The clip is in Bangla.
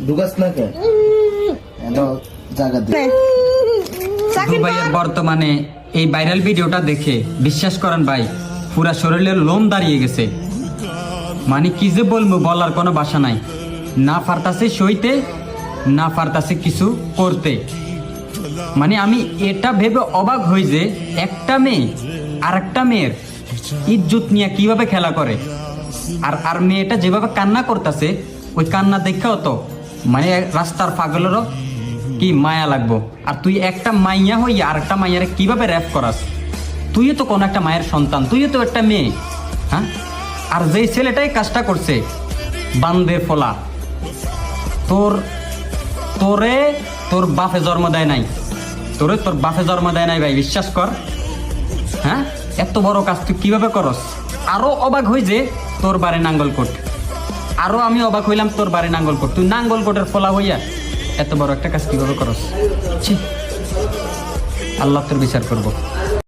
ঢুকাস না কে জায়গা দিয়ে ভাইয়ের বর্তমানে এই ভাইরাল ভিডিওটা দেখে বিশ্বাস করেন ভাই পুরা শরীরের লোম দাঁড়িয়ে গেছে। মানে কি যে বলবো, বলার কোনো ভাষা নাই। না পারতাছে সইতে, না পারতাছে কিছু করতে। মানে আমি এটা ভেবে অবাক হই যে একটা মেয়ে আর একটা মেয়ের ইজ্জত নিয়ে কিভাবে খেলা করে। আর মেয়েটা যেভাবে কান্না করতেছে, ওই কান্না দেখাও তো মানে রাস্তার পাগলেরও কি মায়া লাগবো। আর তুই একটা মাইয়া হইয়া আর একটা মাইয়ারে কিভাবে র্যাপ করাস? তুইও তো কোনো একটা মায়ের সন্তান, তুইও তো একটা মেয়ে। হ্যাঁ, আর যেই ছেলেটাই কাজটা করছে বান্দের ফলা, তোর বাপে জন্ম দেয় নাই, তোর বাপে জন্ম দেয় নাই ভাই, বিশ্বাস কর। হ্যাঁ, এত বড় কাজ তুই কিভাবে করস? আরো অবাক হই যে তোর বাড়ি নাঙ্গলকোট, আরো আমি অবাক হইলাম তোর বাড়ি নাঙ্গলকোট, তুই নাঙ্গলকোটের ফলা হইয়া এত বড় একটা কাজ কিভাবে করস? ছি, আল্লাহ তোর বিচার করবো।